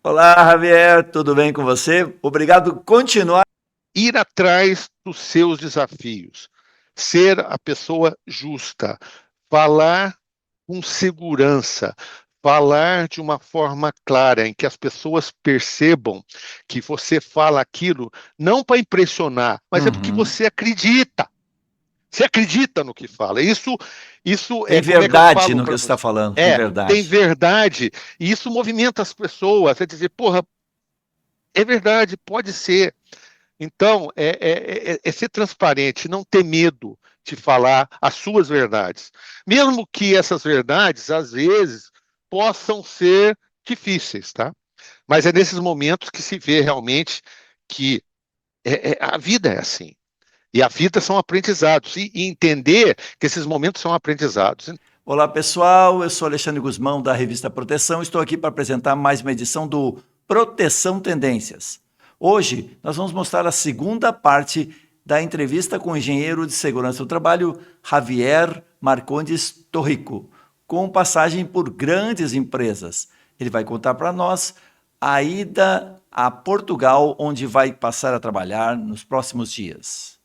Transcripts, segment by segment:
Olá, Javier, tudo bem com você? Obrigado por continuar. Ir atrás dos seus desafios, ser a pessoa justa, falar com segurança, falar de uma forma clara, em que as pessoas percebam que você fala aquilo não para impressionar, mas é porque Uhum. você acredita. Você acredita no que fala. Isso Tem é como é que eu verdade falo no que para você está você. falando, tem Tem verdade. verdade, e isso movimenta as pessoas. É dizer, porra, é verdade, pode ser. Então, é ser transparente, não ter medo de falar as suas verdades. Mesmo que essas verdades, às vezes, possam ser difíceis, tá? Mas é nesses momentos que se vê realmente que a vida é assim. E a vida são aprendizados. E entender que esses momentos são aprendizados. Olá, pessoal, eu sou Alexandre Guzmão, da revista Proteção. Estou aqui para apresentar mais uma edição do Proteção Tendências. Hoje, nós vamos mostrar a segunda parte da entrevista com o engenheiro de segurança do trabalho, Javier Marcondes Torrico, com passagem por grandes empresas. Ele vai contar para nós a ida a Portugal, onde vai passar a trabalhar nos próximos dias.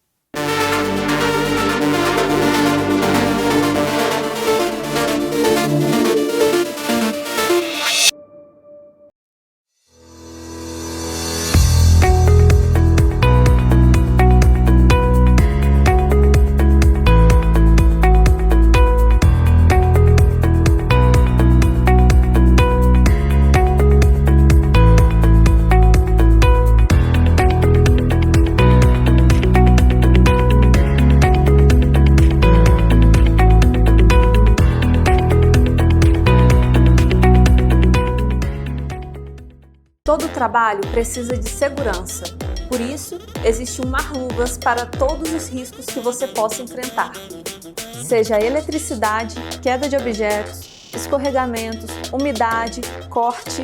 Todo trabalho precisa de segurança. Por isso, existe um Marluvas para todos os riscos que você possa enfrentar. Seja eletricidade, queda de objetos, escorregamentos, umidade, corte.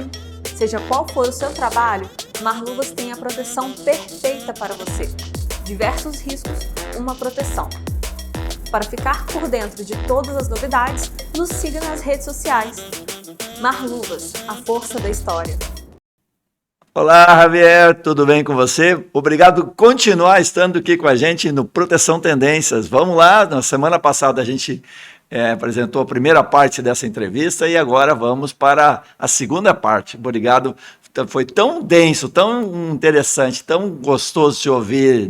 Seja qual for o seu trabalho, Marluvas tem a proteção perfeita para você. Diversos riscos, uma proteção. Para ficar por dentro de todas as novidades, nos siga nas redes sociais. Marluvas, a força da história. Olá, Javier, tudo bem com você? Obrigado por continuar estando aqui com a gente no Proteção Tendências. Vamos lá, na semana passada a gente apresentou a primeira parte dessa entrevista e agora vamos para a segunda parte. Obrigado, foi tão denso, tão interessante, tão gostoso de ouvir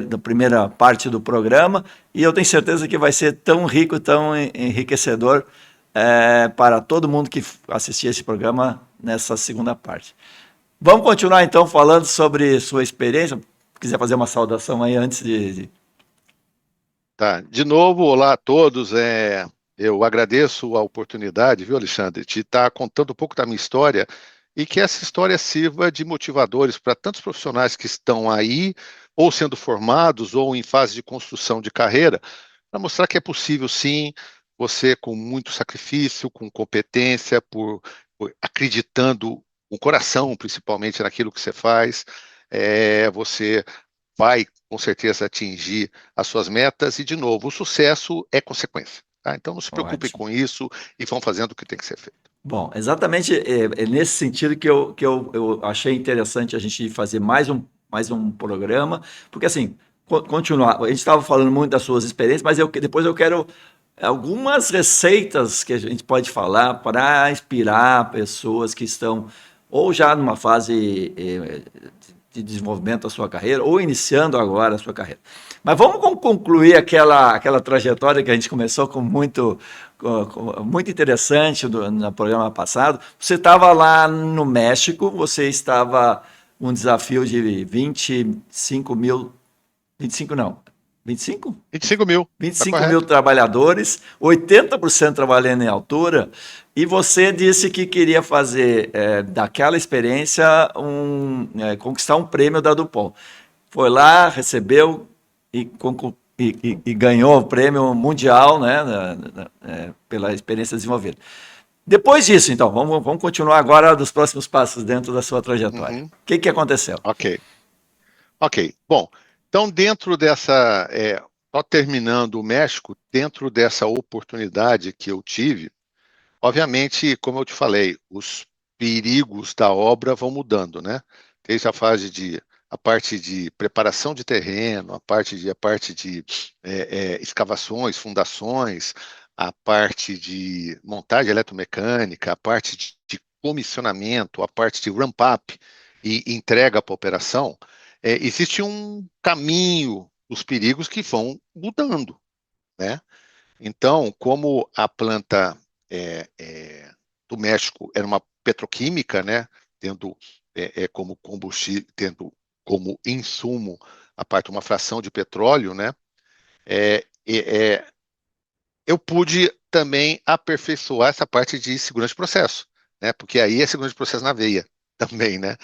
na primeira parte do programa e eu tenho certeza que vai ser tão rico, tão enriquecedor para todo mundo que assistir esse programa nessa segunda parte. Vamos continuar então falando sobre sua experiência. Se quiser fazer uma saudação aí antes de... Tá. De novo, olá a todos. Eu agradeço a oportunidade, viu, Alexandre, de estar contando um pouco da minha história e que essa história sirva de motivadores para tantos profissionais que estão aí, ou sendo formados, ou em fase de construção de carreira, para mostrar que é possível, sim, você com muito sacrifício, com competência, por acreditando com o coração, principalmente, naquilo que você faz, você vai, com certeza, atingir as suas metas e, de novo, o sucesso é consequência. Tá? Então, não se preocupem Ótimo. com isso e vão fazendo o que tem que ser feito. Bom, exatamente nesse sentido que eu achei interessante a gente fazer mais um programa, porque assim, continuar, a gente estava falando muito das suas experiências, mas depois eu quero algumas receitas que a gente pode falar para inspirar pessoas que estão ou já numa fase de desenvolvimento da sua carreira, ou iniciando agora a sua carreira. Mas vamos concluir aquela trajetória que a gente começou com muito interessante no programa passado. Você estava lá no México, você estava um desafio de 25 mil, 25 não, 25? 25 mil. 25 mil trabalhadores, 80% trabalhando em altura, e você disse que queria fazer daquela experiência conquistar um prêmio da Dupont. Foi lá, recebeu e ganhou o prêmio mundial, né, pela experiência desenvolvida. Depois disso, então, vamos continuar agora dos próximos passos dentro da sua trajetória. O que aconteceu? Ok. Bom, então dentro dessa, só terminando o México, dentro dessa oportunidade que eu tive, obviamente, como eu te falei, os perigos da obra vão mudando, né? Desde a parte de preparação de terreno, a parte de escavações, fundações, a parte de montagem eletromecânica, a parte de comissionamento, a parte de ramp-up e entrega para a operação, existe um caminho, os perigos que vão mudando, né? Então, como a planta do México era uma petroquímica, né, tendo como combustível, tendo como insumo a parte uma fração de petróleo, né, eu pude também aperfeiçoar essa parte de segurança de processo, né, porque aí é segurança de processo na veia também, né.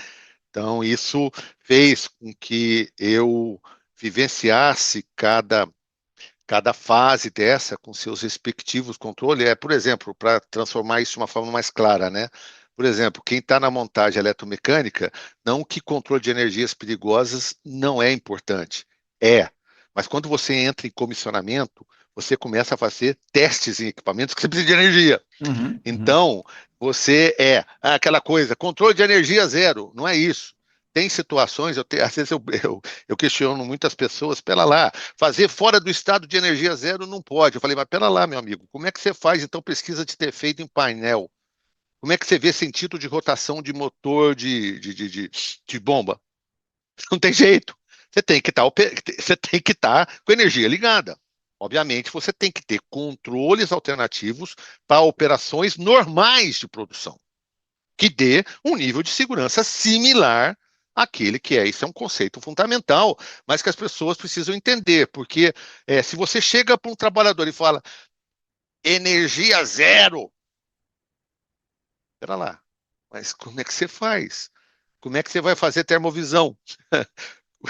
Então isso fez com que eu vivenciasse cada fase dessa com seus respectivos controles, por exemplo, para transformar isso de uma forma mais clara, né? Por exemplo, quem está na montagem eletromecânica, não que controle de energias perigosas não é importante, mas quando você entra em comissionamento, você começa a fazer testes em equipamentos que você precisa de energia. Então, você aquela coisa, controle de energia zero, não é isso. Tem situações, às vezes eu questiono muitas pessoas, pera lá, fazer fora do estado de energia zero não pode. Eu falei, mas pera lá, meu amigo, como é que você faz, então, pesquisa de defeito em painel? Como é que você vê sentido de rotação de motor de bomba? Não tem jeito. Você tem que estar com energia ligada. Obviamente, você tem que ter controles alternativos para operações normais de produção, que dê um nível de segurança similar àquele que é. Isso é um conceito fundamental, mas que as pessoas precisam entender, porque se você chega para um trabalhador e fala energia zero, espera lá, mas como é que você faz? Como é que você vai fazer termovisão?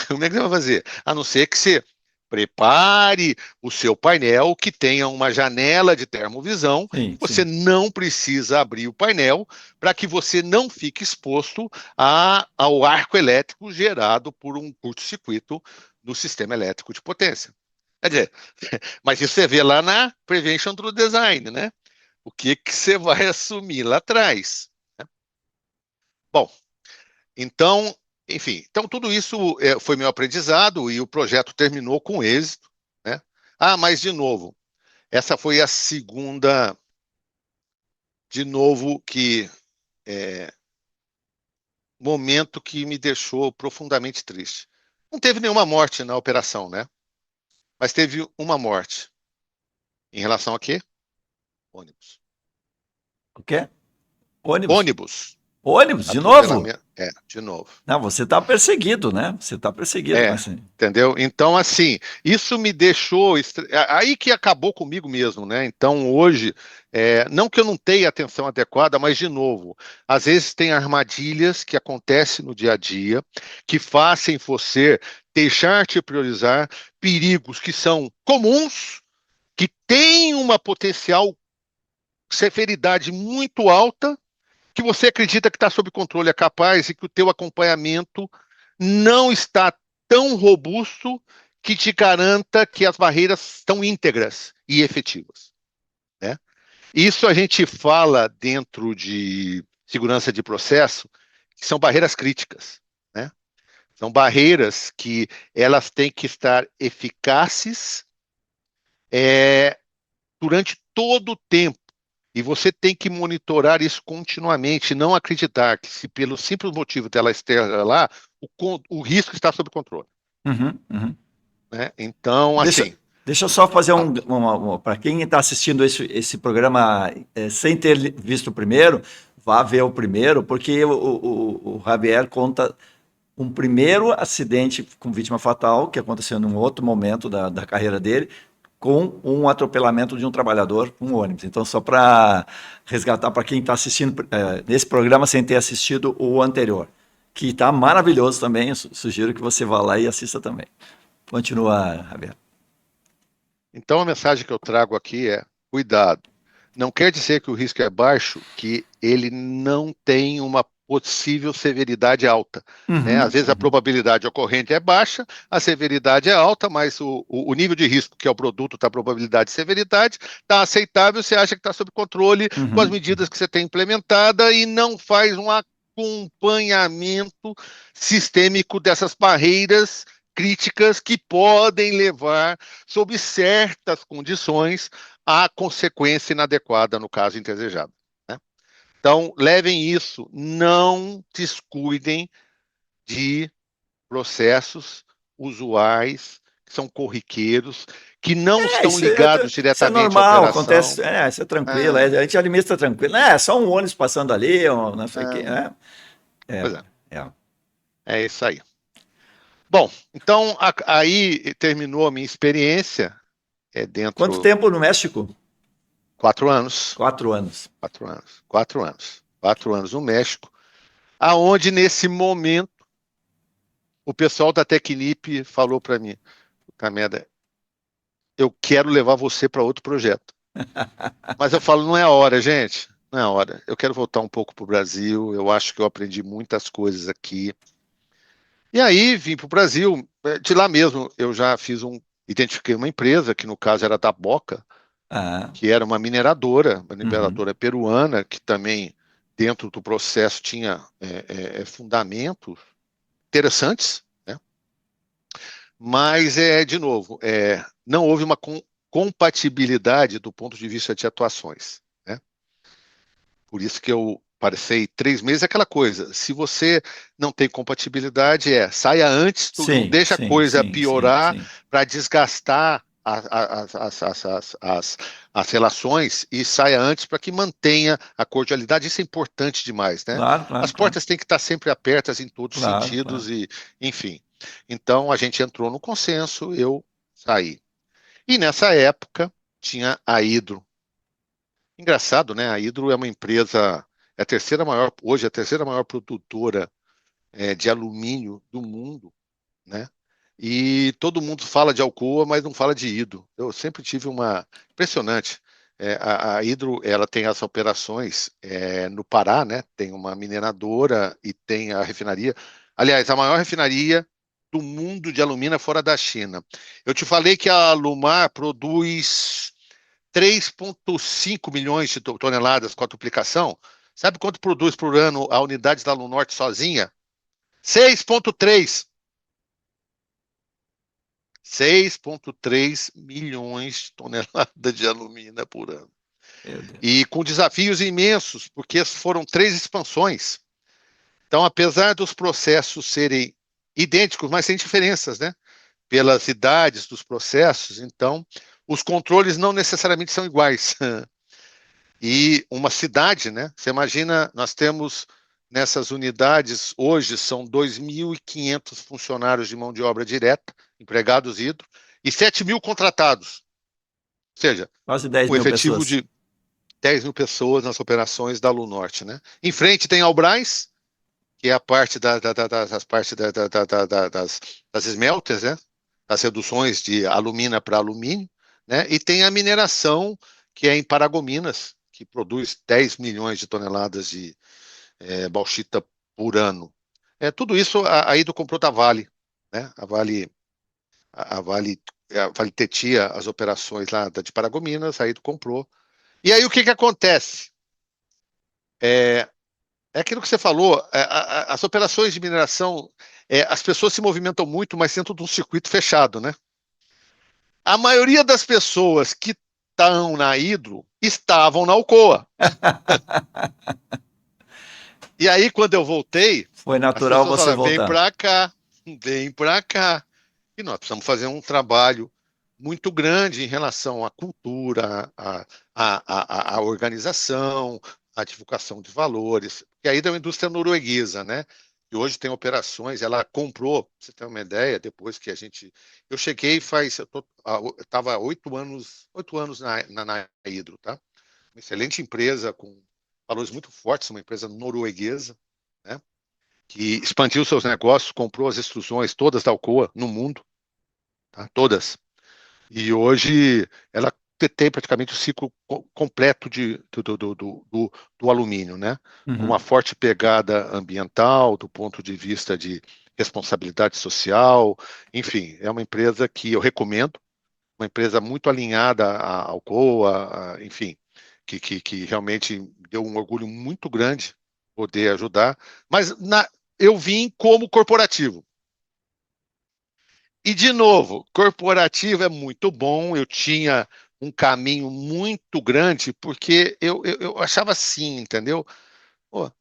Como é que você vai fazer? A não ser que você prepare o seu painel que tenha uma janela de termovisão. Sim, Você sim. não precisa abrir o painel para que você não fique exposto ao arco elétrico gerado por um curto-circuito no sistema elétrico de potência. Quer dizer, mas isso você vê lá na Prevention Through Design, né? O que você vai assumir lá atrás, né? Bom, então, enfim, então tudo isso foi meu aprendizado e o projeto terminou com êxito, né? Mas de novo, essa foi a segunda, de novo, momento que me deixou profundamente triste. Não teve nenhuma morte na operação, né? Mas teve uma morte. Em relação a quê? Ônibus. O quê? Ônibus? Ônibus. Ônibus, de novo? Atropelamento. De novo. Não, você está perseguido, né? Você está perseguido, mas assim. Entendeu? Então, assim, isso me deixou. Aí que acabou comigo mesmo, né? Então, hoje, não que eu não tenha atenção adequada, mas, de novo, às vezes tem armadilhas que acontecem no dia a dia que fazem você deixar de priorizar perigos que são comuns, que têm uma potencial severidade muito alta, que você acredita que está sob controle, é capaz, e que o teu acompanhamento não está tão robusto que te garanta que as barreiras estão íntegras e efetivas, né? Isso a gente fala dentro de segurança de processo, que são barreiras críticas, né? São barreiras que elas têm que estar eficazes durante todo o tempo. E você tem que monitorar isso continuamente, não acreditar que se pelo simples motivo dela estar lá, o risco está sob controle. Né? Então, assim... Deixa eu só fazer para quem está assistindo esse programa sem ter visto o primeiro, vá ver o primeiro, porque o Javier conta um primeiro acidente com vítima fatal, que aconteceu num outro momento da carreira dele, com um atropelamento de um trabalhador com um ônibus. Então, só para resgatar para quem está assistindo nesse programa sem ter assistido o anterior, que está maravilhoso também, eu sugiro que você vá lá e assista também. Continua, Javier. Então, a mensagem que eu trago aqui é: cuidado. Não quer dizer que o risco é baixo, que ele não tem uma possível severidade alta. Né? Uhum, Às vezes a uhum, probabilidade ocorrente é baixa, a severidade é alta, mas o nível de risco, que é o produto da probabilidade de severidade, está aceitável, você acha que está sob controle com as uhum. medidas que você tem implementada e não faz um acompanhamento sistêmico dessas barreiras críticas que podem levar, sob certas condições, à consequência inadequada, no caso indesejado. Né? Então, levem isso, não descuidem de processos usuais, que são corriqueiros, que não estão ligados Isso é diretamente à normal, acontece. acontece, isso é tranquilo, É, a gente administra tranquilo. É só um ônibus passando ali, não sei o quê. é, É, pois é, é. é isso aí. Bom, então aí terminou a minha experiência Quanto dentro tempo no México? 4 anos, 4 anos. 4 anos, 4 anos, 4 anos no México, aonde nesse momento o pessoal da Tecnip falou para mim, Cameda, eu quero levar você para outro projeto. Mas eu falo, não é a hora, gente. Não é a hora. Eu quero voltar um pouco para o Brasil. Eu acho que eu aprendi muitas coisas aqui. E aí vim para o Brasil. De lá mesmo, eu já identifiquei uma empresa, que no caso era da Boca, Ah, que era uma uhum. mineradora peruana, que também, dentro do processo, tinha fundamentos interessantes, né? Mas, de novo, não houve uma compatibilidade do ponto de vista de atuações. Né? Por isso que eu passei 3 meses, aquela coisa. Se você não tem compatibilidade, saia antes, não Sim, deixa a sim, coisa sim, sim, piorar sim. para desgastar as relações e saia antes para que mantenha a cordialidade. Isso é importante demais, né? Claro, claro, As claro, portas têm que estar sempre abertas em todos os claro, claro. sentidos e, enfim. Então a gente entrou no consenso, eu saí. E nessa época tinha a Hidro. Engraçado, né? A Hidro é uma empresa, é a terceira maior, hoje é a terceira maior produtora de alumínio do mundo, né? E todo mundo fala de Alcoa, mas não fala de Hidro. Eu sempre tive uma impressionante. A Hidro, ela tem as operações no Pará, né? Tem uma mineradora e tem a refinaria. Aliás, a maior refinaria do mundo de alumínio é fora da China. Eu te falei que a Alumar produz 3,5 milhões de toneladas com a duplicação. Sabe quanto produz por ano a unidade da Lunorte sozinha? 6,3. 6,3 milhões de toneladas de alumínio por ano. Meu Deus. E com desafios imensos, porque foram 3 expansões. Então, apesar dos processos serem idênticos, mas tem diferenças, né? Pelas idades dos processos, então, os controles não necessariamente são iguais. E uma cidade, né? Você imagina, nós temos nessas unidades, hoje são 2.500 funcionários de mão de obra direta, empregados hidro, e 7 mil contratados. Ou seja, Quase 10 o mil efetivo pessoas. de 10 mil pessoas nas operações da Lunorte. Né? Em frente tem a Albrás, que é a parte das partes das smelters, né? Das reduções de alumina para alumínio, né? E tem a mineração, que é em Paragominas, que produz 10 milhões de toneladas de bauxita por ano. Tudo isso a Ido comprou da Vale, né? A Vale detinha as operações lá de Paragominas, a Ido comprou. E aí o que acontece? É, É aquilo que você falou, as operações de mineração, as pessoas se movimentam muito, mas dentro de um circuito fechado, né? A maioria das pessoas que estão na Hidro estavam na Alcoa. E aí, quando eu voltei, Foi as natural pessoas você falaram, voltar. vem para cá. E nós precisamos fazer um trabalho muito grande em relação à cultura, à organização, à divulgação de valores. E aí da indústria norueguesa, né? E hoje tem operações, ela comprou, pra você ter uma ideia, depois que eu cheguei eu estava 8 anos na Hidro, tá? Uma excelente empresa com valores muito fortes, uma empresa norueguesa, né? Que expandiu seus negócios, comprou as extrusões todas da Alcoa no mundo, tá? Todas. E hoje ela você tem praticamente o ciclo completo do alumínio, né? Com uma forte pegada ambiental, do ponto de vista de responsabilidade social, enfim, é uma empresa que eu recomendo, uma empresa muito alinhada à Alcoa, enfim, que realmente deu um orgulho muito grande poder ajudar, mas eu vim como corporativo. E, de novo, corporativo é muito bom, eu tinha um caminho muito grande, porque eu achava assim, entendeu? Pô,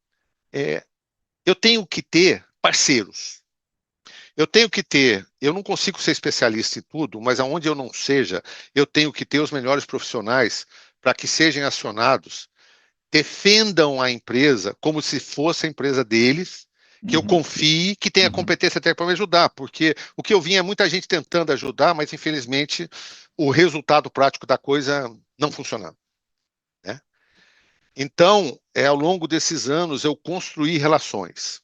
eu tenho que ter parceiros. Eu não consigo ser especialista em tudo, mas aonde eu não seja, eu tenho que ter os melhores profissionais para que sejam acionados, defendam a empresa como se fosse a empresa deles, que eu confie, que tenha competência até para me ajudar, porque o que eu vi é muita gente tentando ajudar, mas infelizmente o resultado prático da coisa não funcionando, né? Então, ao longo desses anos, eu construí relações.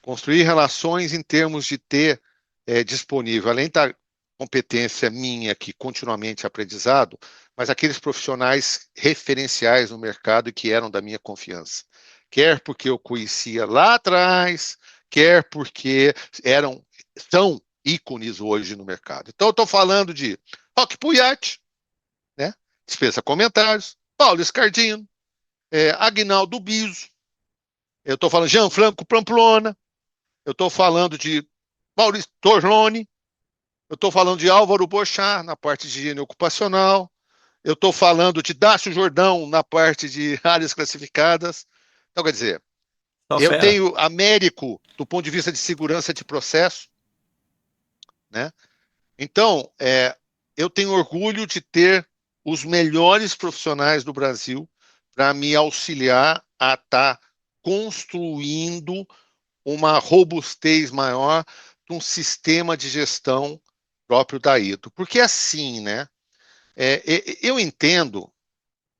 Construir relações em termos de ter disponível, além da competência minha, que continuamente aprendizado, mas aqueles profissionais referenciais no mercado e que eram da minha confiança. Quer porque eu conhecia lá atrás, quer porque são ícones hoje no mercado. Então, eu estou falando de Rock Puyat, né? Dispensa comentários, Paulo Scardino, Agnaldo Biso, eu estou falando de Gianfranco Pamplona, eu estou falando de Maurício Torlone, eu estou falando de Álvaro Bochá, na parte de higiene ocupacional, eu estou falando de Dácio Jordão, na parte de áreas classificadas. Então, quer dizer, Só eu fera. tenho Américo do ponto de vista de segurança de processo, né? Então, eu tenho orgulho de ter os melhores profissionais do Brasil para me auxiliar a estar construindo uma robustez maior de um sistema de gestão próprio da ITO. Porque assim, né? Eu entendo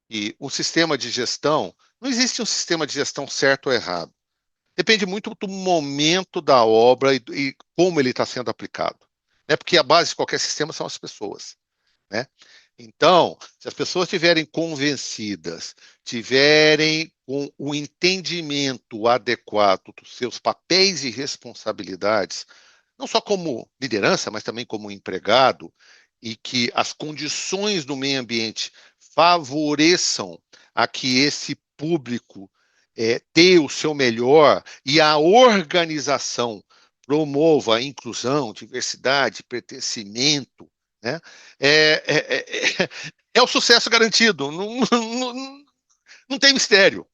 que o sistema de gestão, não existe um sistema de gestão certo ou errado. Depende muito do momento da obra e como ele está sendo aplicado. Né? Porque a base de qualquer sistema são as pessoas. Né? Então, se as pessoas estiverem convencidas, tiverem com o entendimento adequado dos seus papéis e responsabilidades, não só como liderança, mas também como empregado, e que as condições do meio ambiente favoreçam a que esse público dê o seu melhor e a organização promova a inclusão, diversidade, pertencimento, né? É o sucesso garantido, não tem mistério.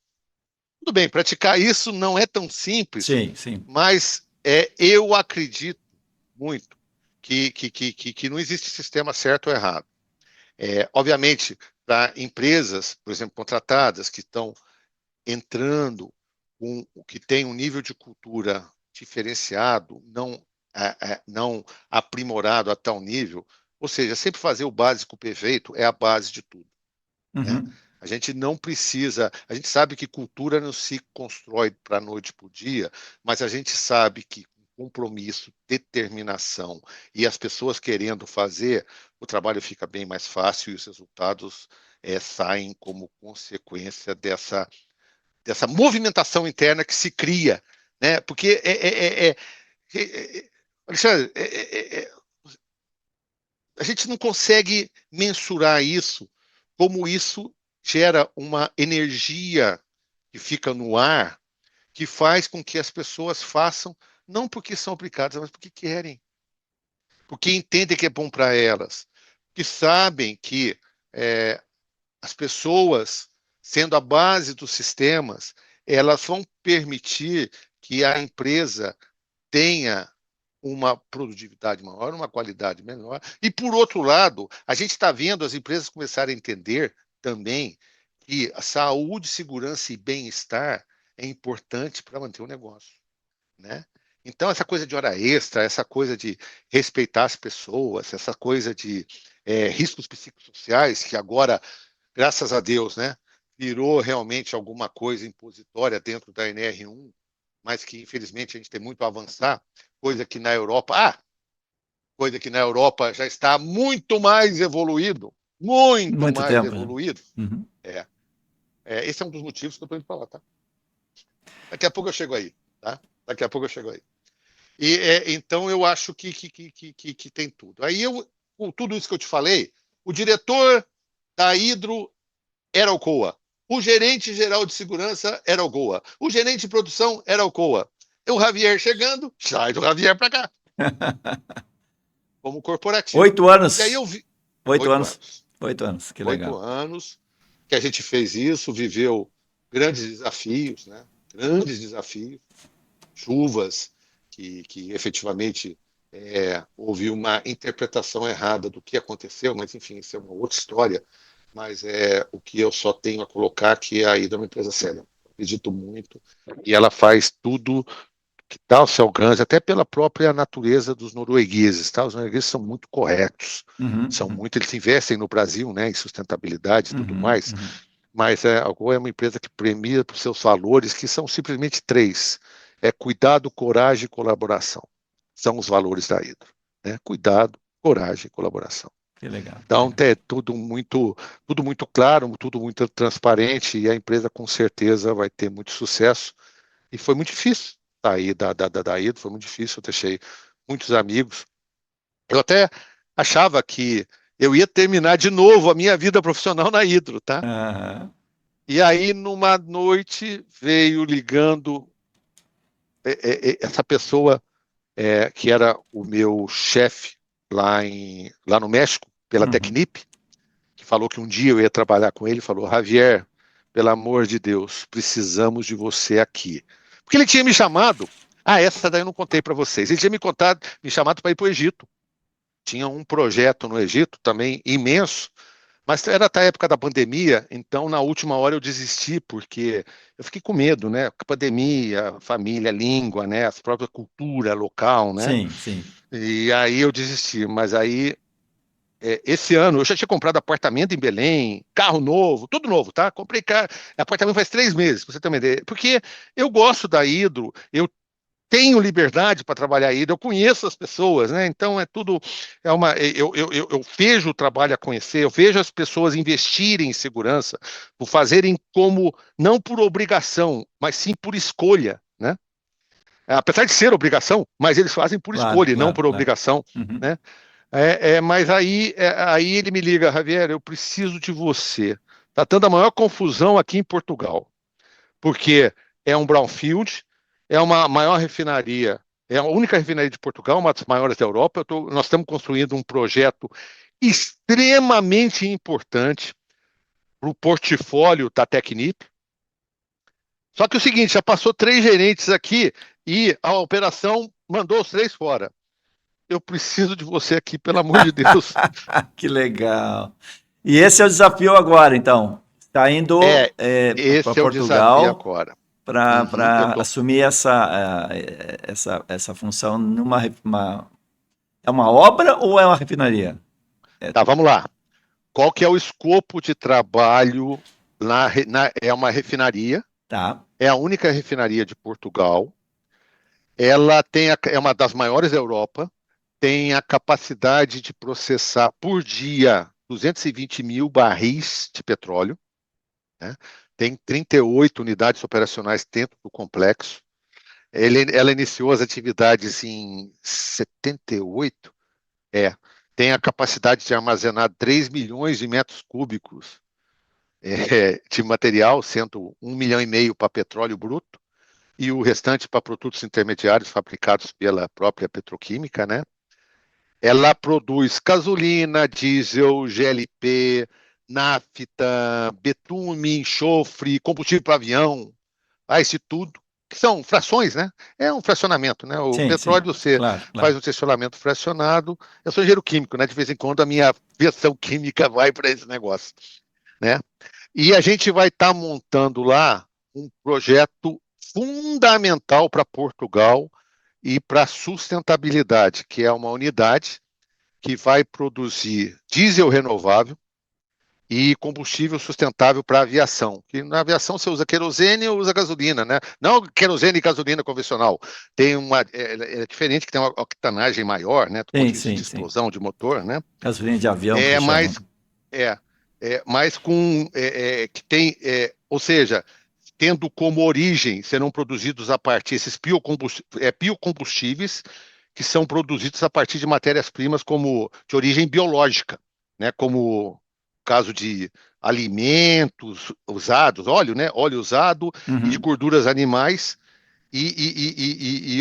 Tudo bem, praticar isso não é tão simples, Sim, sim. mas eu acredito muito que não existe sistema certo ou errado. Obviamente, para empresas, por exemplo, contratadas, que estão entrando, que tem um nível de cultura diferenciado, não aprimorado a tal nível, ou seja, sempre fazer o básico perfeito é a base de tudo. Né? A gente não precisa, a gente sabe que cultura não se constrói para a noite para o dia, mas a gente sabe que compromisso, determinação e as pessoas querendo fazer, o trabalho fica bem mais fácil e os resultados saem como consequência dessa movimentação interna que se cria, né? Porque Alexandre, a gente não consegue mensurar isso, como isso gera uma energia que fica no ar, que faz com que as pessoas façam, não porque são obrigadas, mas porque querem, porque entendem que é bom para elas, que sabem que as pessoas, sendo a base dos sistemas, elas vão permitir que a empresa tenha uma produtividade maior, uma qualidade melhor. E, por outro lado, a gente está vendo as empresas começarem a entender também que a saúde, segurança e bem-estar é importante para manter o negócio. Né? Então, essa coisa de hora extra, essa coisa de respeitar as pessoas, essa coisa de riscos psicossociais, que agora, graças a Deus, né, virou realmente alguma coisa impositória dentro da NR1, mas que infelizmente a gente tem muito a avançar, coisa que na Europa já está muito mais evoluído, muito Muito mais tempo. evoluído. Uhum. Esse é um dos motivos que eu estou indo falar, tá? Daqui a pouco eu chego aí, tá? Daqui a pouco eu chego aí. Então eu acho que tem tudo. Aí com tudo isso que eu te falei, o diretor da Hidro era o COA. O gerente geral de segurança era o COA. O gerente de produção era o COA. O Javier chegando, sai do Javier para cá. Como corporativo. 8 anos. E aí eu vi 8 8 anos. anos. 8 anos, que 8 legal. anos que a gente fez isso, viveu grandes desafios, né? Grandes desafios, chuvas que efetivamente houve uma interpretação errada do que aconteceu, mas enfim, isso é uma outra história. Mas o que eu só tenho a colocar que a Hidro é uma empresa séria. Acredito muito e ela faz tudo que está ao seu alcance, até pela própria natureza dos noruegueses. Tá? Os noruegueses são muito corretos, eles investem no Brasil, né, em sustentabilidade e tudo mais, mas a Gol é uma empresa que premia por seus valores, que são simplesmente 3. Cuidado, coragem e colaboração. São os valores da Hidro. Né? Cuidado, coragem e colaboração. Que legal. Então, é tudo muito claro, tudo muito transparente, e a empresa com certeza vai ter muito sucesso. E foi muito difícil sair da Hidro, foi muito difícil, eu deixei muitos amigos. Eu até achava que eu ia terminar de novo a minha vida profissional na Hidro, tá? Uhum. E aí, numa noite, veio ligando essa pessoa que era o meu chefe lá no México, pela Tecnip, que falou que um dia eu ia trabalhar com ele, falou: Javier, pelo amor de Deus, precisamos de você aqui. Porque ele tinha me chamado, essa daí eu não contei para vocês, ele tinha me chamado para ir para o Egito. Tinha um projeto no Egito também imenso, mas era da época da pandemia, então na última hora eu desisti, porque eu fiquei com medo, né? Pandemia, família, língua, né? A própria cultura local, né? Sim, sim. E aí eu desisti, mas aí esse ano eu já tinha comprado apartamento em Belém, carro novo, tudo novo, tá? Comprei apartamento faz 3 meses, pra você ter uma ideia. Porque eu gosto da Hidro, eu tenho liberdade para trabalhar a Hidro, eu conheço as pessoas, né? Então é tudo. Eu vejo o trabalho a conhecer, eu vejo as pessoas investirem em segurança, por fazerem não por obrigação, mas sim por escolha, né? Apesar de ser obrigação, mas eles fazem por Claro, escolha e não claro, por claro. obrigação, né? Mas aí ele me liga: Javier, eu preciso de você. Está tendo a maior confusão aqui em Portugal, porque é um brownfield, é uma maior refinaria, é a única refinaria de Portugal, uma das maiores da Europa. Nós estamos construindo um projeto extremamente importante para o portfólio da Tecnip. Só que é o seguinte, já passou 3 gerentes aqui e a operação mandou os 3 fora. Eu preciso de você aqui, pelo amor de Deus. Que legal. E esse é o desafio agora, então. Está indo para Esse é o desafio Portugal agora. para assumir essa função é uma obra ou é uma refinaria? Tá, vamos lá. Qual que é o escopo de trabalho? É uma refinaria. Tá. É a única refinaria de Portugal. Ela é uma das maiores da Europa. Tem a capacidade de processar por dia 220 mil barris de petróleo. Né? Tem 38 unidades operacionais dentro do complexo. Ela iniciou as atividades em 78. Tem a capacidade de armazenar 3 milhões de metros cúbicos de material, sendo 1,5 milhão para petróleo bruto e o restante para produtos intermediários fabricados pela própria petroquímica, né? Ela produz gasolina, diesel, GLP, nafta, betume, enxofre, combustível para avião, isso tudo, que são frações, né? É um fracionamento, né? O Sim, petróleo sim. você Claro. faz um fracionamento fracionado. Eu sou engenheiro químico, né? De vez em quando a minha versão química vai para esse negócio, né? E a gente vai estar montando lá um projeto fundamental para Portugal e para a sustentabilidade, que é uma unidade que vai produzir diesel renovável e combustível sustentável para a aviação. Que na aviação você usa querosene ou usa gasolina, né? Não querosene e gasolina convencional. É diferente, que tem uma octanagem maior, né? Do ponto de vista de explosão de motor, né? Gasolina de avião, que Mas chamam. mas que tem, ou seja, tendo como origem, serão produzidos a partir esses biocombustíveis que são produzidos a partir de matérias-primas como de origem biológica, né? Como o caso de alimentos usados, óleo, né? Óleo usado e de Uhum. gorduras animais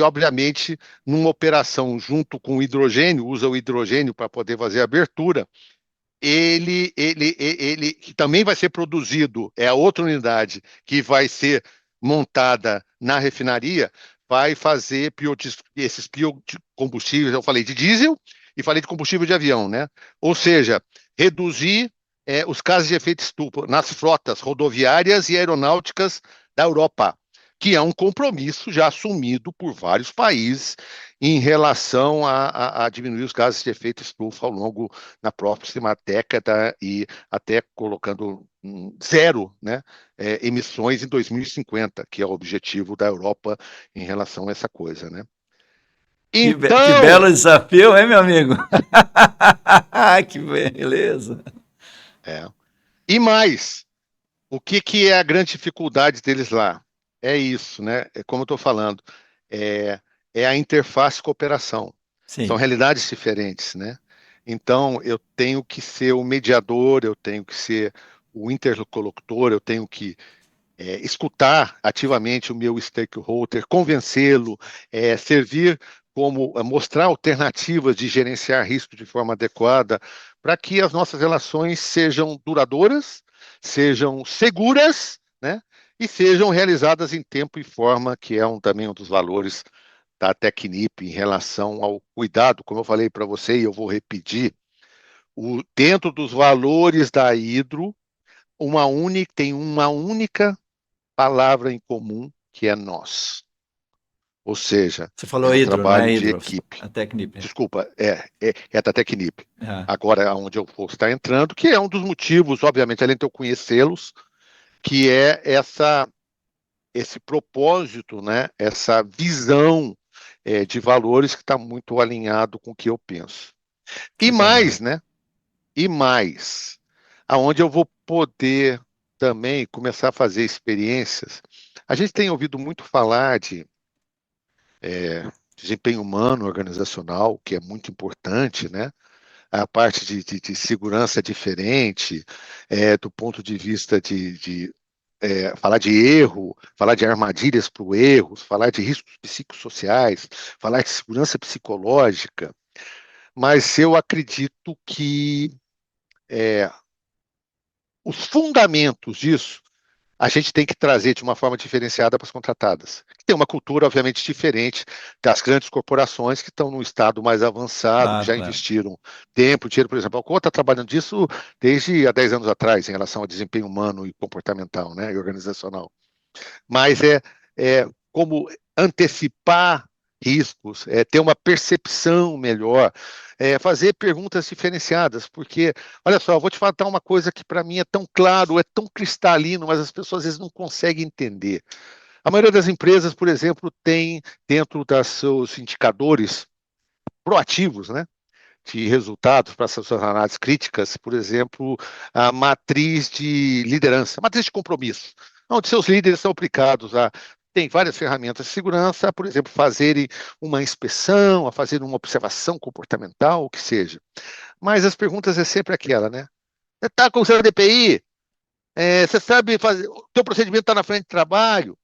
obviamente, numa operação junto com o hidrogênio, usa o hidrogênio para poder fazer a abertura, ele que também vai ser produzido, é a outra unidade que vai ser montada na refinaria, vai fazer esses biocombustíveis, eu falei de diesel e falei de combustível de avião, né? Ou seja, reduzir os gases de efeito estufa nas frotas rodoviárias e aeronáuticas da Europa, que é um compromisso já assumido por vários países em relação a diminuir os gases de efeito estufa ao longo na próxima década e até colocando zero, né, emissões em 2050, que é o objetivo da Europa em relação a essa coisa, né? Que Então, belo desafio, hein, meu amigo? Que beleza. é, e mais, o que é a grande dificuldade deles lá? É isso, né? É como eu estou falando, é, é a interface cooperação. São Sim. realidades diferentes, né? Então, eu tenho que ser o mediador, eu tenho que ser o interlocutor, eu tenho que escutar ativamente o meu stakeholder, convencê-lo, servir como mostrar alternativas de gerenciar risco de forma adequada, para que as nossas relações sejam duradouras, sejam seguras, né? E sejam realizadas em tempo e forma, que é também um dos valores da Tecnip em relação ao cuidado, como eu falei para você, e eu vou repetir, dentro dos valores da Hidro, tem uma única palavra em comum, que é nós. Ou seja, Você é falou um hidro, não é trabalho de hidro? equipe. A Tecnip. Desculpa, é da Tecnip. Ah, Agora é onde eu vou estar entrando, que é um dos motivos, obviamente, além de eu conhecê-los, que é esse propósito, né? Essa visão de valores que está muito alinhado com o que eu penso. E que mais, legal. né? E mais, aonde eu vou poder também começar a fazer experiências. A gente tem ouvido muito falar de desempenho humano organizacional, que é muito importante, né? A parte de segurança é diferente, do ponto de vista de falar de erro, falar de armadilhas para o erro, falar de riscos psicossociais, falar de segurança psicológica, mas eu acredito que os fundamentos disso a gente tem que trazer de uma forma diferenciada para as contratadas. Tem uma cultura, obviamente, diferente das grandes corporações que estão num estado mais avançado, que Claro, já claro. investiram tempo, dinheiro, por exemplo. A Alcoa está trabalhando disso desde há 10 anos atrás, em relação ao desempenho humano e comportamental, né, e organizacional. Mas é como antecipar riscos, ter uma percepção melhor, fazer perguntas diferenciadas, porque, olha só, eu vou te falar uma coisa que para mim é tão claro, é tão cristalino, mas as pessoas às vezes não conseguem entender. A maioria das empresas, por exemplo, tem dentro dos seus indicadores proativos, né? De resultados para essas suas análises críticas, por exemplo, a matriz de liderança, a matriz de compromisso, onde seus líderes são aplicados a tem várias ferramentas de segurança, por exemplo, fazerem uma inspeção, a fazer uma observação comportamental, o que seja. Mas as perguntas é sempre aquela, né? Você está com o seu DPI? Você sabe fazer, o seu procedimento está na frente de trabalho?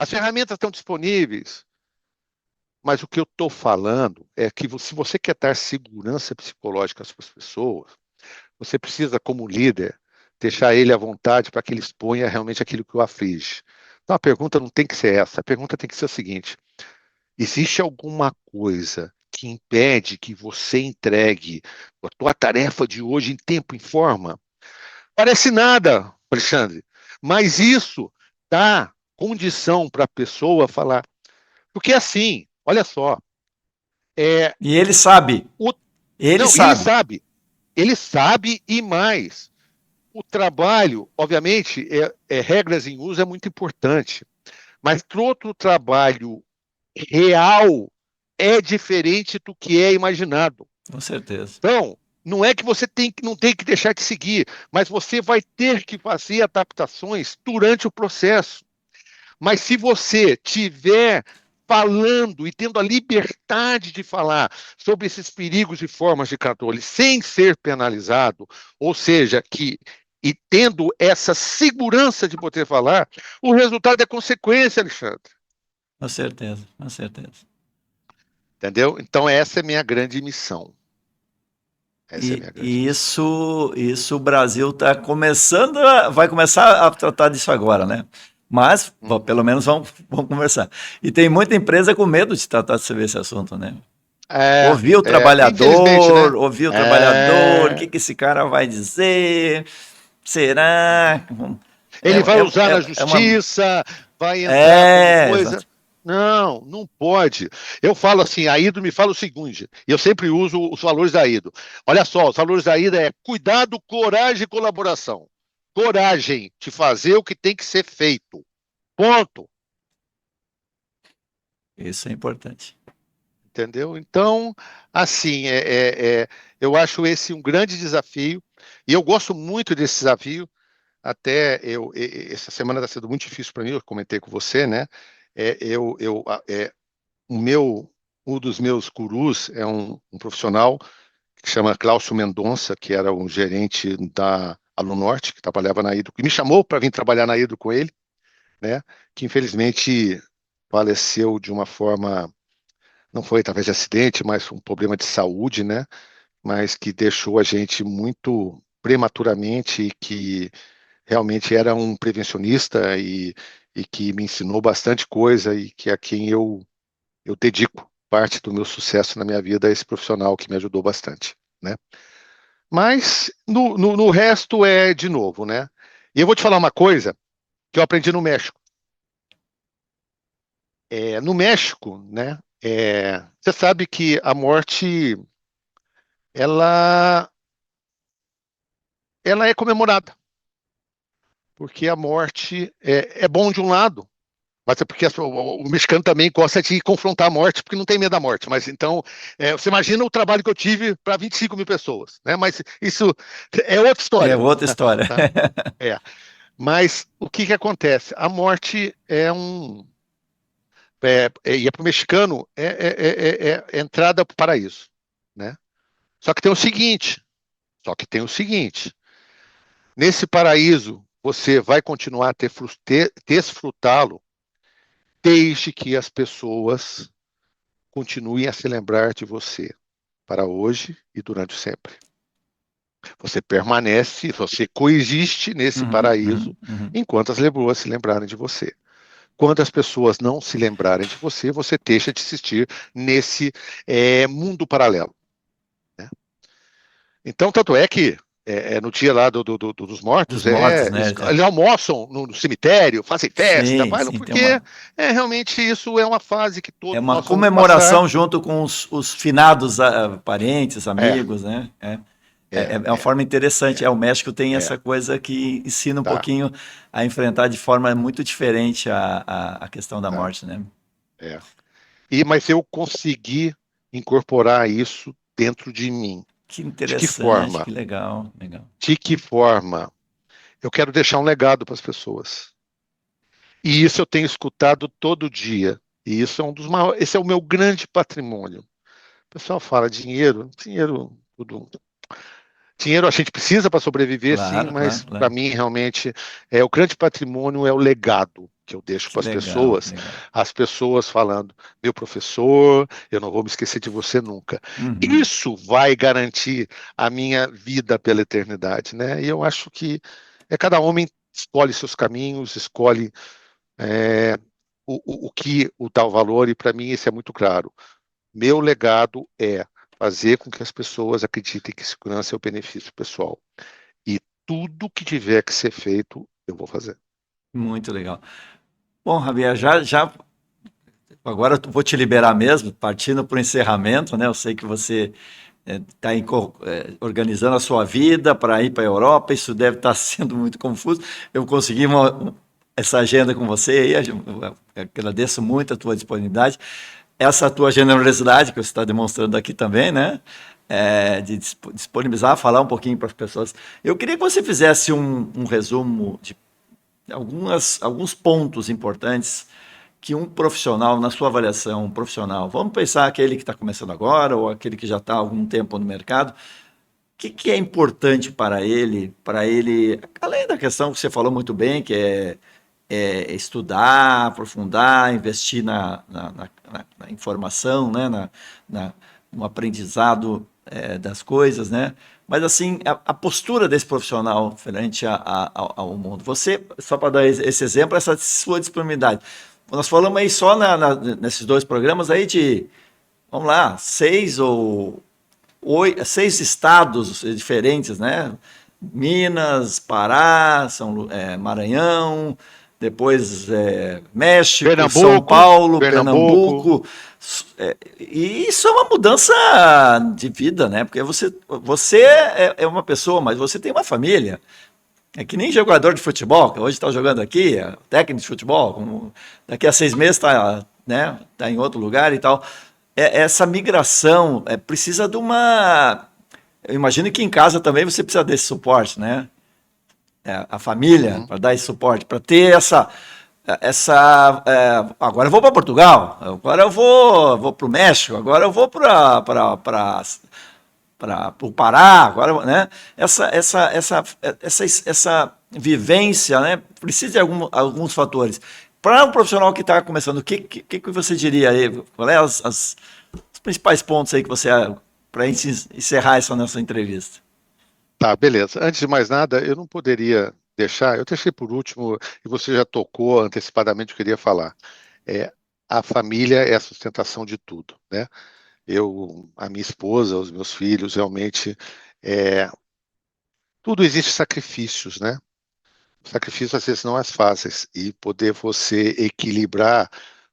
As ferramentas estão disponíveis? Mas o que eu estou falando é que se você quer dar segurança psicológica às suas pessoas, você precisa, como líder, deixar ele à vontade para que ele exponha realmente aquilo que o aflige. Então a pergunta não tem que ser essa, a pergunta tem que ser o seguinte: existe alguma coisa que impede que você entregue a tua tarefa de hoje em tempo e forma? Parece nada, Alexandre, mas isso dá condição para a pessoa falar. Porque assim, olha só, é, E ele sabe. o, Ele não, sabe. ele sabe e mais. O trabalho, obviamente, regras em uso é muito importante, mas todo trabalho real é diferente do que é imaginado. Com certeza. Então, Não é que você não tem que deixar de seguir, mas você vai ter que fazer adaptações durante o processo. Mas se você tiver falando e tendo a liberdade de falar sobre esses perigos e formas de controle sem ser penalizado, ou seja, e tendo essa segurança de poder falar, o resultado é consequência, Alexandre. Com certeza, com certeza. Entendeu? Então essa é a minha grande missão. Essa é a minha grande missão. Isso o Brasil está começando, vai começar a tratar disso agora, né? Mas, pelo menos vamos conversar. E tem muita empresa com medo de tratar sobre esse assunto, né? Ouvir o trabalhador, né? ouvir o trabalhador, o que esse cara vai dizer? Será? Ele vai usar na justiça, vai entrar com coisa... Exato. Não, não pode. Eu falo assim, a IDO me fala o seguinte, e eu sempre uso os valores da IDO. Olha só, os valores da IDO é cuidado, coragem e colaboração. Coragem de fazer o que tem que ser feito. Ponto. Isso é importante. Entendeu? Então, assim, eu acho esse um grande desafio, e eu gosto muito desse desafio. Até essa semana está sendo muito difícil para mim, eu comentei com você, né? Um dos meus gurus é um profissional que chama Cláudio Mendonça, que era um gerente da Alunorte, que trabalhava na Hidro, que me chamou para vir trabalhar na Hidro com ele, né? Que infelizmente faleceu de uma forma, não foi através de acidente, mas um problema de saúde, né? Mas que deixou a gente muito prematuramente e que realmente era um prevencionista e que me ensinou bastante coisa e que a quem eu dedico parte do meu sucesso na minha vida a esse profissional que me ajudou bastante, né? Mas no resto é de novo, né? E eu vou te falar uma coisa que eu aprendi no México. No México, né? Você sabe que a morte ela é comemorada, porque a morte é bom de um lado, mas é porque o mexicano também gosta de confrontar a morte, porque não tem medo da morte. Mas então, você imagina o trabalho que eu tive para 25 mil pessoas, né? Mas isso é outra história. É outra história. Tá? Mas o que acontece? A morte e para o mexicano, entrada para o paraíso, né? Só que tem o seguinte, nesse paraíso, você vai continuar a desfrutá-lo desde que as pessoas continuem a se lembrar de você para hoje e durante sempre. Você permanece, você coexiste nesse paraíso enquanto as pessoas se lembrarem de você. Quando as pessoas não se lembrarem de você, você deixa de existir nesse mundo paralelo, né? Então, tanto é que no dia lá dos mortos, né? eles almoçam no cemitério, fazem festa, porque realmente isso é uma fase que todos uma nós comemoração junto com os finados parentes, amigos, né? É uma forma interessante. O México tem essa coisa que ensina um pouquinho a enfrentar de forma muito diferente a questão da morte, né? Mas eu consegui incorporar isso dentro de mim. Que interessante, de que forma? Que legal. De que forma? Eu quero deixar um legado para as pessoas. E isso eu tenho escutado todo dia. E isso é um dos maiores, esse é o meu grande patrimônio. O pessoal fala dinheiro, tudo. Dinheiro a gente precisa para sobreviver, sim, mas para mim realmente o grande patrimônio é o legado que eu deixo para as pessoas. As pessoas falando, meu professor, eu não vou me esquecer de você nunca. Isso vai garantir a minha vida pela eternidade, né? E eu acho que cada homem escolhe seus caminhos, escolhe o que o dá o valor, e para mim isso é muito claro. Meu legado é fazer com que as pessoas acreditem que segurança é o benefício pessoal. E tudo que tiver que ser feito, eu vou fazer. Muito legal. Bom, Javier, agora eu vou te liberar mesmo, partindo para o encerramento, né? Eu sei que você está organizando a sua vida para ir para a Europa, isso deve estar sendo muito confuso. Eu consegui essa agenda com você aí, eu agradeço muito a tua disponibilidade. Essa tua generosidade que você está demonstrando aqui também, né? de disponibilizar, falar um pouquinho para as pessoas. Eu queria que você fizesse um resumo de alguns pontos importantes que um profissional, na sua avaliação, um profissional, vamos pensar aquele que está começando agora ou aquele que já está há algum tempo no mercado, o que é importante para ele, além da questão que você falou muito bem, que é estudar, aprofundar, investir na informação, né? No aprendizado das coisas, né? Mas assim, a postura desse profissional frente ao mundo. Você, só para dar esse exemplo, essa sua disponibilidade. Nós falamos aí só nesses 2 programas aí de, vamos lá, 6 estados diferentes, né? Minas, Pará, Maranhão, depois México, São Paulo, Pernambuco. E isso é uma mudança de vida, né? Porque você é uma pessoa, mas você tem uma família. É que nem jogador de futebol, que hoje está jogando aqui, técnico de futebol, daqui a 6 meses está, né, tá em outro lugar e tal. Essa migração precisa de uma... Eu imagino que em casa também você precisa desse suporte, né? A família, para dar esse suporte, para ter agora eu vou para Portugal, agora eu vou para o México, agora eu vou para o Pará, agora, né? Essa vivência, né? Precisa de alguns fatores. Para um profissional que está começando, o que você diria aí? Qual é os principais pontos aí que você, para a gente encerrar essa nossa entrevista? Tá, beleza. Antes de mais nada, eu não poderia deixar, eu deixei por último, e você já tocou antecipadamente o que eu queria falar. A família é a sustentação de tudo, né? A minha esposa, os meus filhos, realmente, tudo existe sacrifícios, né? Sacrifícios às vezes não é fáceis, e poder você equilibrar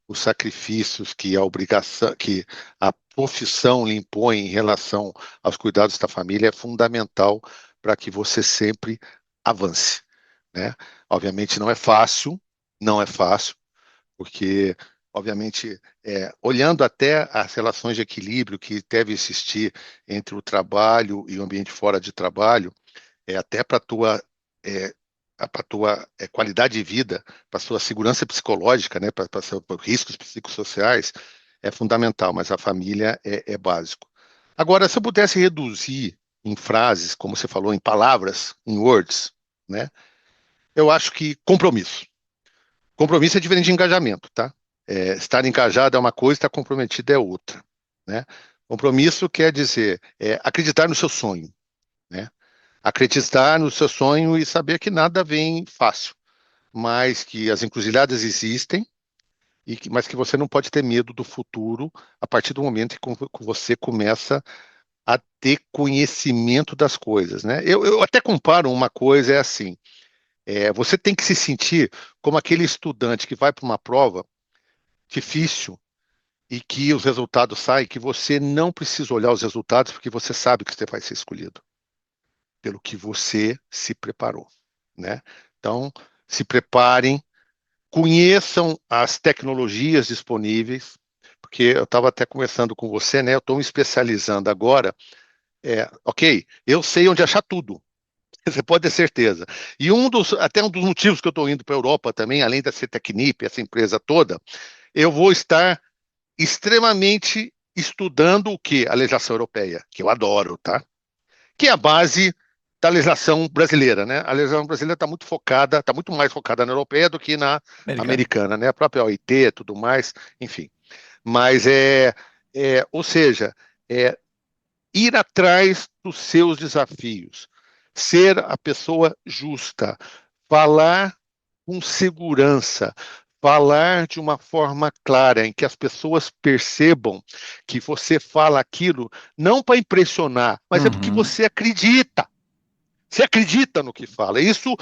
os sacrifícios que a obrigação, que a profissão lhe impõe em relação aos cuidados da família é fundamental para que você sempre avance, né? Obviamente não é fácil, porque obviamente olhando até as relações de equilíbrio que deve existir entre o trabalho e o ambiente fora de trabalho, até para a tua qualidade de vida, para a sua segurança psicológica, né, para seus riscos psicossociais, é fundamental, mas a família é básico. Agora, se eu pudesse reduzir em frases, como você falou, em palavras, em words, né, eu acho que compromisso. Compromisso é diferente de engajamento, tá? Estar engajado é uma coisa, estar comprometido é outra, né? Compromisso quer dizer acreditar no seu sonho, né? Acreditar no seu sonho e saber que nada vem fácil, mas que as encruzilhadas existem, mas que você não pode ter medo do futuro a partir do momento que você começa a ter conhecimento das coisas, né? Eu até comparo uma coisa, assim, você tem que se sentir como aquele estudante que vai para uma prova difícil e que os resultados saem, que você não precisa olhar os resultados porque você sabe que você vai ser escolhido pelo que você se preparou, né? Então, se preparem, conheçam as tecnologias disponíveis, porque eu estava até conversando com você, né? Eu estou me especializando agora. Ok, eu sei onde achar tudo. Você pode ter certeza. E até um dos motivos que eu estou indo para a Europa também, além da Cetecnip, essa empresa toda, eu vou estar extremamente estudando o quê? A legislação europeia, que eu adoro, tá? Que é a base da legislação brasileira, né? A legislação brasileira está muito focada, está muito mais focada na europeia do que na americana, né? A própria OIT, tudo mais, enfim. Mas ou seja, ir atrás dos seus desafios, ser a pessoa justa, falar com segurança, falar de uma forma clara, em que as pessoas percebam que você fala aquilo não para impressionar, mas é porque você acredita. Você acredita no que fala. Isso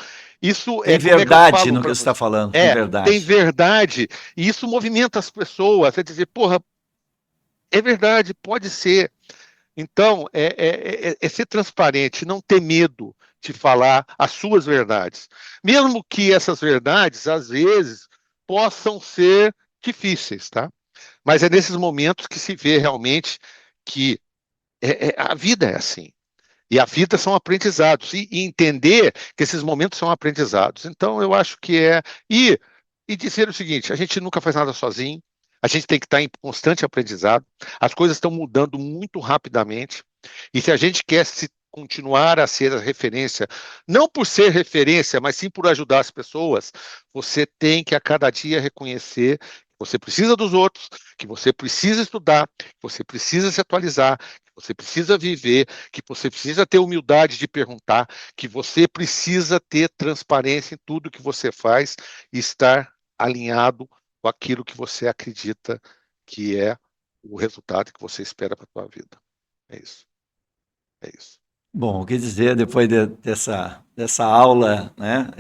tem verdade no que você está falando. Tem verdade. Tem verdade. E isso movimenta as pessoas. É dizer, porra, é verdade, pode ser. Então, ser transparente, não ter medo de falar as suas verdades. Mesmo que essas verdades, às vezes, possam ser difíceis, tá? Mas é nesses momentos que se vê realmente que A vida é assim. E a vida são aprendizados. E entender que esses momentos são aprendizados. Então, eu acho que E dizer o seguinte: a gente nunca faz nada sozinho. A gente tem que estar em constante aprendizado. As coisas estão mudando muito rapidamente. E se a gente quer se continuar a ser a referência, não por ser referência, mas sim por ajudar as pessoas, você tem que a cada dia reconhecer que você precisa dos outros, que você precisa estudar, que você precisa se atualizar, que você precisa viver, que você precisa ter humildade de perguntar, que você precisa ter transparência em tudo que você faz e estar alinhado com aquilo que você acredita que é o resultado que você espera para a sua vida. É isso. É isso. Bom, o que dizer depois dessa aula, né?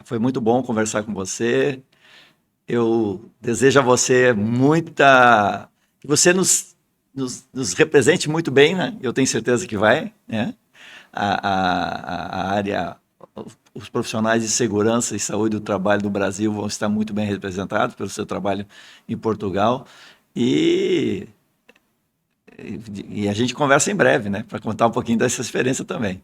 Foi muito bom conversar com você. Eu desejo a você muita. Que você nos represente muito bem, né? Eu tenho certeza que vai, né? A área, os profissionais de segurança e saúde do trabalho do Brasil vão estar muito bem representados pelo seu trabalho em Portugal. E, e a gente conversa em breve, né? Para contar um pouquinho dessa experiência também.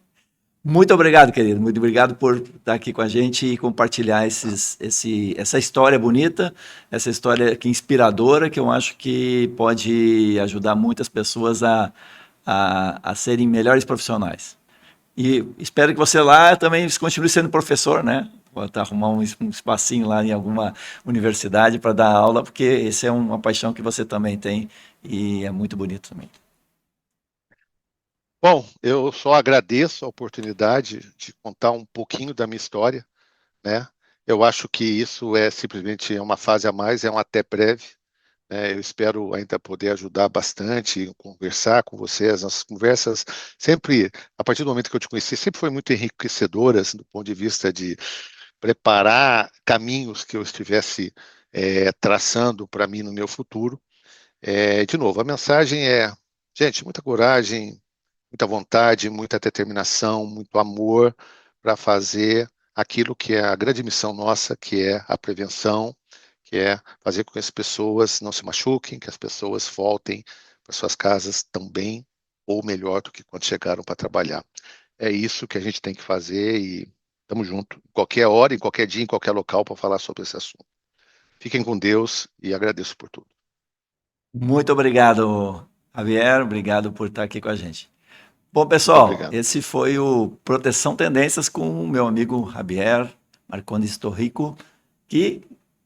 Muito obrigado, querido. Muito obrigado por estar aqui com a gente e compartilhar essa história bonita, essa história que inspiradora, que eu acho que pode ajudar muitas pessoas a serem melhores profissionais. E espero que você lá também continue sendo professor, né? Pode arrumar um espacinho lá em alguma universidade para dar aula, porque esse é uma paixão que você também tem e é muito bonito também. Bom, eu só agradeço a oportunidade de contar um pouquinho da minha história, né? Eu acho que isso é simplesmente uma fase a mais, é um até breve, né? Eu espero ainda poder ajudar bastante, conversar com vocês. As conversas sempre, a partir do momento que eu te conheci, sempre foi muito enriquecedoras do ponto de vista de preparar caminhos que eu estivesse traçando para mim no meu futuro. De novo, a mensagem é, gente, muita coragem, muita vontade, muita determinação, muito amor para fazer aquilo que é a grande missão nossa, que é a prevenção, que é fazer com que as pessoas não se machuquem, que as pessoas voltem para suas casas tão bem ou melhor do que quando chegaram para trabalhar. É isso que a gente tem que fazer e estamos juntos, em qualquer hora, em qualquer dia, em qualquer local, para falar sobre esse assunto. Fiquem com Deus e agradeço por tudo. Muito obrigado, Javier. Obrigado por estar aqui com a gente. Bom, Muito pessoal, obrigado. esse foi o Proteção Tendências com o meu amigo Javier Marcondes Torrico, que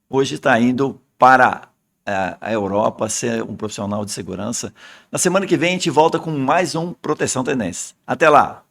hoje está indo para a Europa ser um profissional de segurança. Na semana que vem a gente volta com mais um Proteção Tendências. Até lá!